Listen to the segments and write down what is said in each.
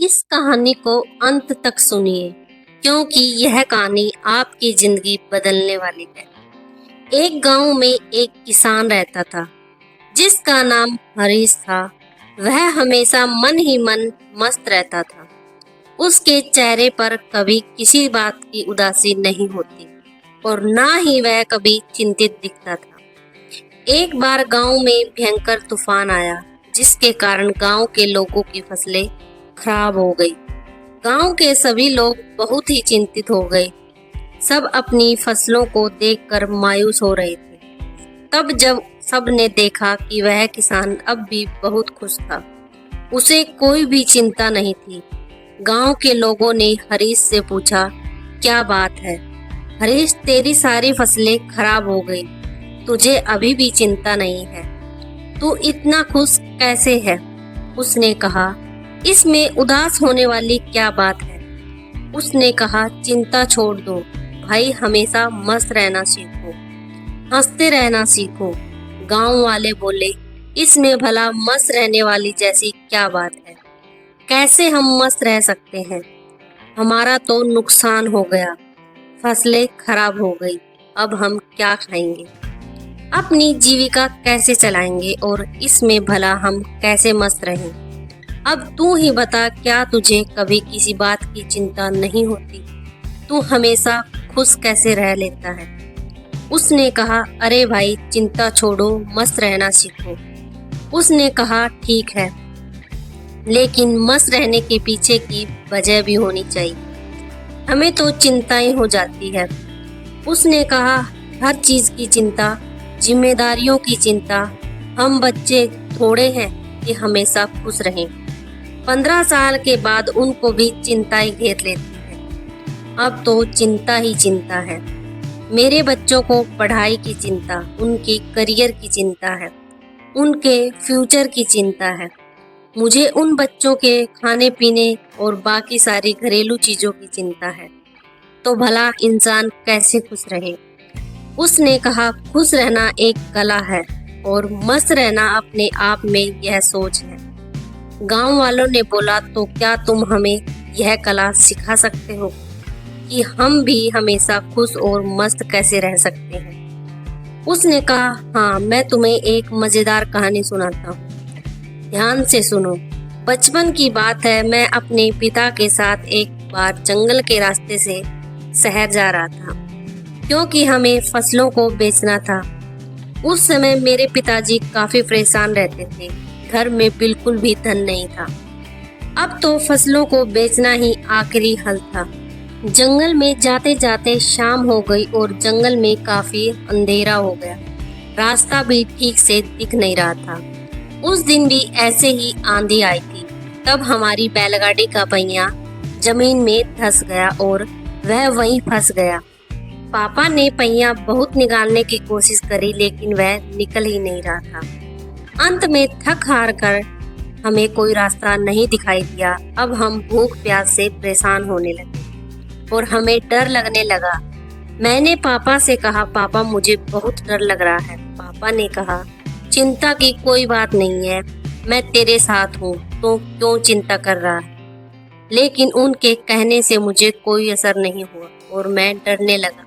इस कहानी को अंत तक सुनिए क्योंकि यह कहानी आपकी जिंदगी बदलने वाली है। एक गांव में एक किसान रहता था जिसका नाम हरीश था। वह हमेशा मन ही मन मस्त रहता था। उसके चेहरे पर कभी किसी बात की उदासी नहीं होती और ना ही वह कभी चिंतित दिखता था। एक बार गांव में भयंकर तूफान आया जिसके कारण गांव के लोगों की फसलें खराब हो गई। गांव के सभी लोग बहुत ही चिंतित हो गए। सब अपनी फसलों को देखकर मायूस हो रहे थे। तब जब सब ने देखा कि वह किसान अब भी बहुत खुश था, उसे कोई भी चिंता नहीं थी। गांव के लोगों ने हरीश से पूछा, क्या बात है हरीश, तेरी सारी फसलें खराब हो गई, तुझे अभी भी चिंता नहीं है, तू इतना खुश कैसे है? उसने कहा, इसमें उदास होने वाली क्या बात है? उसने कहा, चिंता छोड़ दो भाई, हमेशा मस्त रहना सीखो, हंसते रहना सीखो। गांव वाले बोले, इसमें भला मस्त रहने वाली जैसी क्या बात है? कैसे हम मस्त रह सकते हैं? हमारा तो नुकसान हो गया, फसलें खराब हो गई, अब हम क्या खाएंगे? अपनी जीविका कैसे चलाएंगे और इसमें भला हम कैसे मस्त रहें? अब तू ही बता, क्या तुझे कभी किसी बात की चिंता नहीं होती? तू हमेशा खुश कैसे रह लेता है? उसने कहा, अरे भाई चिंता छोड़ो, मस्त रहना सीखो। उसने कहा, ठीक है, लेकिन मस्त रहने के पीछे की वजह भी होनी चाहिए, हमें तो चिंताएं हो जाती है। उसने कहा, हर चीज की चिंता, जिम्मेदारियों की चिंता, हम बच्चे थोड़े हैं कि हमेशा खुश रहें। 15 साल के बाद उनको भी चिंताएं घेर लेती है। अब तो चिंता ही चिंता है। मेरे बच्चों को पढ़ाई की चिंता, उनकी करियर की चिंता है, उनके फ्यूचर की चिंता है। मुझे उन बच्चों के खाने पीने और बाकी सारी घरेलू चीजों की चिंता है। तो भला इंसान कैसे खुश रहे? उसने कहा, खुश रहना एक कला है और मस्त रहना अपने आप में यह सोच है। गांव वालों ने बोला, तो क्या तुम हमें यह कला सिखा सकते हो कि हम भी हमेशा खुश और मस्त कैसे रह सकते हैं? उसने कहा, हाँ, मैं तुम्हें एक मजेदार कहानी सुनाता हूँ, ध्यान से सुनो। बचपन की बात है, मैं अपने पिता के साथ एक बार जंगल के रास्ते से शहर जा रहा था क्योंकि हमें फसलों को बेचना था। उस समय मेरे पिताजी काफी परेशान रहते थे, घर में बिल्कुल भी धन नहीं था। अब तो फसलों को बेचना ही आखिरी हल था। जंगल में जाते जाते शाम हो गई और जंगल में काफी अंधेरा हो गया। रास्ता भी ठीक से दिख नहीं रहा था। उस दिन भी ऐसे ही आंधी आई थी। तब हमारी बैलगाड़ी का पहिया जमीन में धंस गया और वह वहीं फंस गया। पापा ने पहिया बहुत निकालने की कोशिश करी लेकिन वह निकल ही नहीं रहा था। अंत में थक हार कर हमें कोई रास्ता नहीं दिखाई दिया। अब हम भूख प्यास से परेशान होने लगे और हमें डर लगने लगा। मैंने पापा से कहा, पापा मुझे बहुत डर लग रहा है। पापा ने कहा, चिंता की कोई बात नहीं है, मैं तेरे साथ हूँ, तो क्यों चिंता कर रहा है? लेकिन उनके कहने से मुझे कोई असर नहीं हुआ और मैं डरने लगा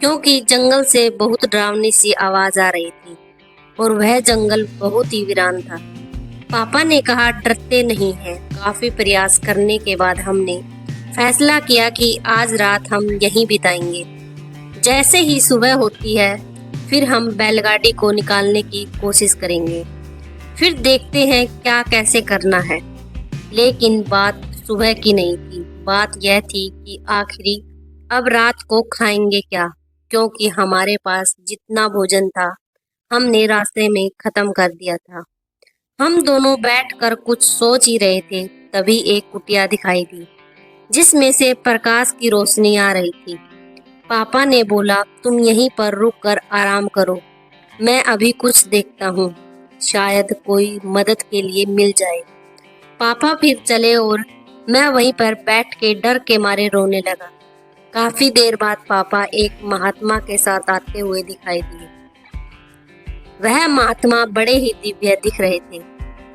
क्योंकि जंगल से बहुत डरावनी सी आवाज आ रही थी और वह जंगल बहुत ही वीरान था। पापा ने कहा, डरते नहीं हैं। काफी प्रयास करने के बाद हमने फैसला किया कि आज रात हम यहीं बिताएंगे। जैसे ही सुबह होती है फिर हम बैलगाड़ी को निकालने की कोशिश करेंगे, फिर देखते हैं क्या कैसे करना है। लेकिन बात सुबह की नहीं थी, बात यह थी कि आखिरी अब रात को खाएंगे क्या, क्योंकि हमारे पास जितना भोजन था हमने रास्ते में खत्म कर दिया था। हम दोनों बैठकर कुछ सोच ही रहे थे, तभी एक कुटिया दिखाई दी जिसमें से प्रकाश की रोशनी आ रही थी। पापा ने बोला, तुम यहीं पर रुक कर आराम करो, मैं अभी कुछ देखता हूँ, शायद कोई मदद के लिए मिल जाए। पापा फिर चले और मैं वहीं पर बैठ के डर के मारे रोने लगा। काफी देर बाद पापा एक महात्मा के साथ आते हुए दिखाई दिए। वह महात्मा बड़े ही दिव्य दिख रहे थे।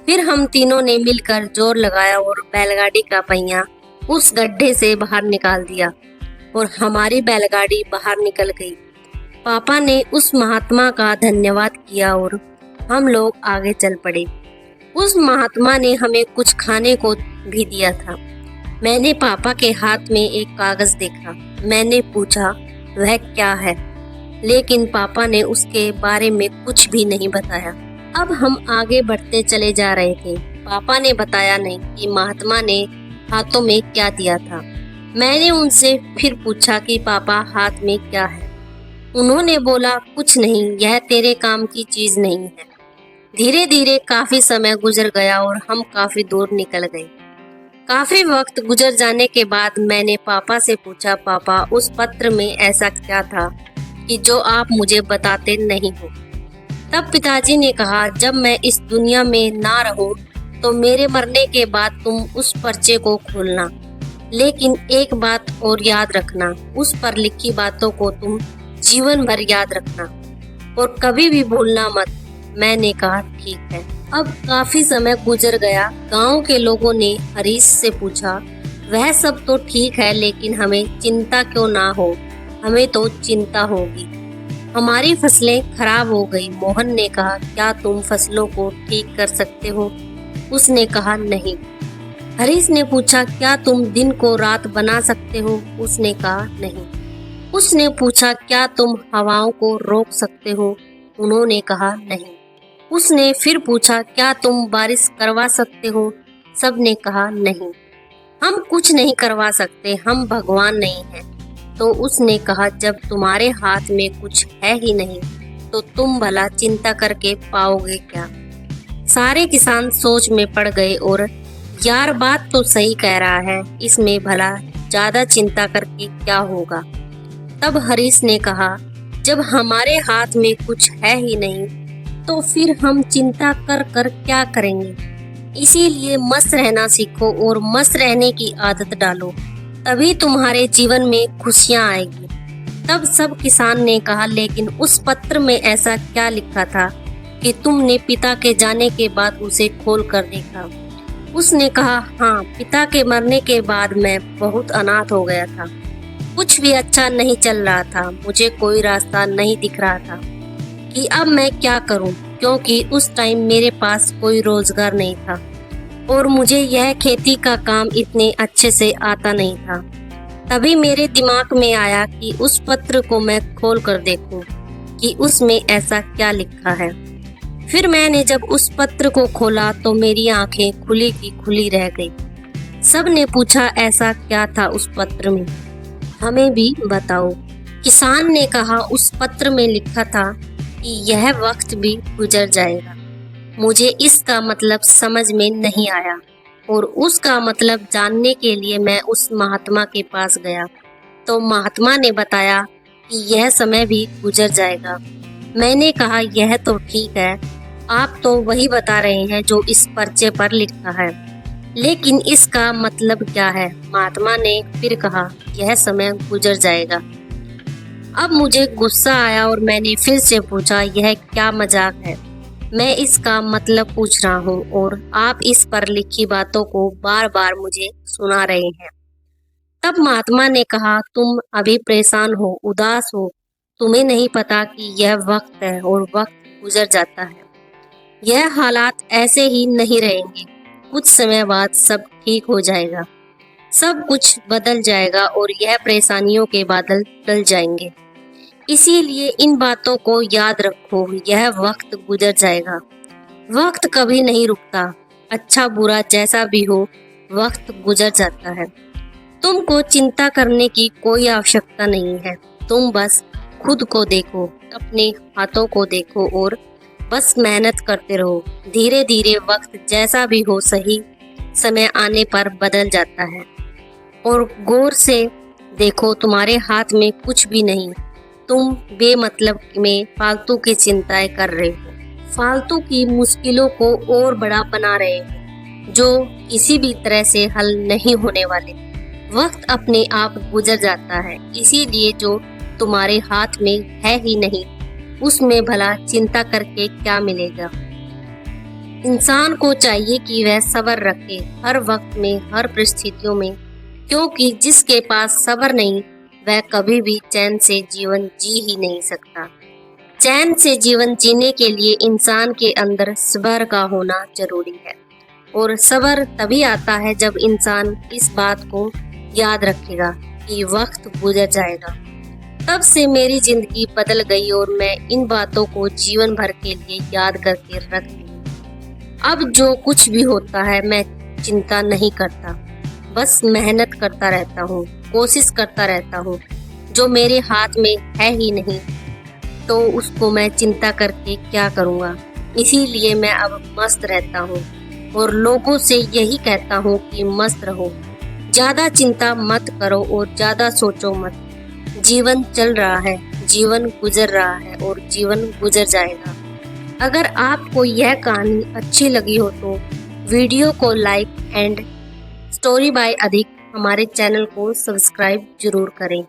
फिर हम तीनों ने मिलकर जोर लगाया और बैलगाड़ी का पहिया उस गड्ढे से बाहर निकाल दिया और हमारी बैलगाड़ी बाहर निकल गई। पापा ने उस महात्मा का धन्यवाद किया और हम लोग आगे चल पड़े। उस महात्मा ने हमें कुछ खाने को भी दिया था। मैंने पापा के हाथ में एक कागज देखा। मैंने पूछा वह क्या है, लेकिन पापा ने उसके बारे में कुछ भी नहीं बताया। अब हम आगे बढ़ते चले जा रहे थे। पापा ने बताया नहीं कि महात्मा ने हाथों में क्या दिया था। मैंने उनसे फिर पूछा कि पापा हाथ में क्या है। उन्होंने बोला कुछ नहीं, यह तेरे काम की चीज नहीं है। धीरे धीरे काफी समय गुजर गया और हम काफी दूर निकल गए। काफी वक्त गुजर जाने के बाद मैंने पापा से पूछा, पापा उस पत्र में ऐसा क्या था कि जो आप मुझे बताते नहीं हो। तब पिताजी ने कहा, जब मैं इस दुनिया में ना रहूं तो मेरे मरने के बाद तुम उस पर्चे को खोलना, लेकिन एक बात और याद रखना, उस पर लिखी बातों को तुम जीवन भर याद रखना और कभी भी भूलना मत। मैंने कहा ठीक है। अब काफी समय गुजर गया। गांव के लोगों ने हरीश से पूछा, वह सब तो ठीक है, लेकिन हमें चिंता क्यों ना हो? हमें तो चिंता होगी, हमारी फसलें खराब हो गई। मोहन ने कहा, क्या तुम फसलों को ठीक कर सकते हो? उसने कहा नहीं। हरीश ने पूछा, क्या तुम दिन को रात बना सकते हो? उसने कहा नहीं। उसने पूछा, क्या तुम हवाओं को रोक सकते हो? उन्होंने कहा नहीं। उसने फिर पूछा, क्या तुम बारिश करवा सकते हो? सबने कहा नहीं, हम कुछ नहीं करवा सकते, हम भगवान नहीं हैं। तो उसने कहा, जब तुम्हारे हाथ में कुछ है ही नहीं तो तुम भला चिंता करके पाओगे क्या? सारे किसान सोच में पड़ गए और यार बात तो सही कह रहा है, इसमें भला ज्यादा चिंता करके क्या होगा। तब हरीश ने कहा, जब हमारे हाथ में कुछ है ही नहीं तो फिर हम चिंता कर कर क्या करेंगे? इसीलिए मस्त रहना सीखो और मस्त रहने की आदत डालो, तभी तुम्हारे जीवन में खुशियां आएगी। तब सब किसान ने कहा, लेकिन उस पत्र में ऐसा क्या लिखा था कि तुमने पिता के जाने के बाद उसे खोल कर देखा? उसने कहा, हाँ, पिता के मरने के बाद मैं बहुत अनाथ हो गया था। कुछ भी अच्छा नहीं चल रहा था। मुझे कोई रास्ता नहीं दिख रहा था कि अब मैं क्या करूं, क्योंकि उस टाइम मेरे पास कोई रोजगार नहीं था और मुझे यह खेती का काम इतने अच्छे से आता नहीं था। तभी मेरे दिमाग में आया कि उस पत्र को मैं खोल कर देखूं कि उसमें ऐसा क्या लिखा है। फिर मैंने जब उस पत्र को खोला तो मेरी आंखें खुली की खुली रह गई। सब ने पूछा, ऐसा क्या था उस पत्र में, हमें भी बताओ। किसान ने कहा, उस पत्र में लिखा था कि यह वक्त भी गुजर जाएगा। मुझे इसका मतलब समझ में नहीं आया और उसका मतलब जानने के लिए मैं उस महात्मा के पास गया तो महात्मा ने बताया कि यह समय भी गुजर जाएगा। मैंने कहा, यह तो ठीक है, आप तो वही बता रहे हैं जो इस पर्चे पर लिखा है, लेकिन इसका मतलब क्या है? महात्मा ने फिर कहा, यह समय गुजर जाएगा। अब मुझे गुस्सा आया और मैंने फिर से पूछा, यह क्या मजाक है? मैं इसका मतलब पूछ रहा हूँ और आप इस पर लिखी बातों को बार बार मुझे सुना रहे हैं। तब महात्मा ने कहा, तुम अभी परेशान हो, उदास हो, तुम्हें नहीं पता कि यह वक्त है और वक्त गुजर जाता है। यह हालात ऐसे ही नहीं रहेंगे, कुछ समय बाद सब ठीक हो जाएगा, सब कुछ बदल जाएगा और यह परेशानियों के बादल टल जाएंगे। इसीलिए इन बातों को याद रखो, यह वक्त गुजर जाएगा। वक्त कभी नहीं रुकता, अच्छा बुरा जैसा भी हो, वक्त गुजर जाता है। तुमको चिंता करने की कोई आवश्यकता नहीं है। तुम बस खुद को देखो, अपने हाथों को देखो और बस मेहनत करते रहो। धीरे धीरे वक्त जैसा भी हो, सही समय आने पर बदल जाता है। और गौर से देखो, तुम्हारे हाथ में कुछ भी नहीं, तुम बेमतलब में फालतू की चिंताएं कर रहे हो, फालतू की मुश्किलों को और बड़ा बना रहे हो, जो किसी भी तरह से हल नहीं होने वाले। वक्त अपने आप गुजर जाता है, इसीलिए जो तुम्हारे हाथ में है ही नहीं, उसमें भला चिंता करके क्या मिलेगा। इंसान को चाहिए कि वह सब्र रखे हर वक्त में, हर परिस्थितियों में, क्योंकि जिसके पास सब्र नहीं वह कभी भी चैन से जीवन जी ही नहीं सकता। चैन से जीवन जीने के लिए इंसान के अंदर सब्र का होना जरूरी है और सब्र तभी आता है जब इंसान इस बात को याद रखेगा कि वक्त गुजर जाएगा। तब से मेरी जिंदगी बदल गई और मैं इन बातों को जीवन भर के लिए याद करके रखती हूँ। अब जो कुछ भी होता है मैं चिंता नहीं करता, बस मेहनत करता रहता हूँ, कोशिश करता रहता हूँ। जो मेरे हाथ में है ही नहीं तो उसको मैं चिंता करके क्या करूँगा। इसीलिए मैं अब मस्त रहता हूँ और लोगों से यही कहता हूँ कि मस्त रहो, ज़्यादा चिंता मत करो और ज़्यादा सोचो मत। जीवन चल रहा है, जीवन गुजर रहा है और जीवन गुजर जाएगा। अगर आपको यह कहानी अच्छी लगी हो तो वीडियो को लाइक एंड स्टोरी बाय अधिक हमारे चैनल को सब्सक्राइब जरूर करें।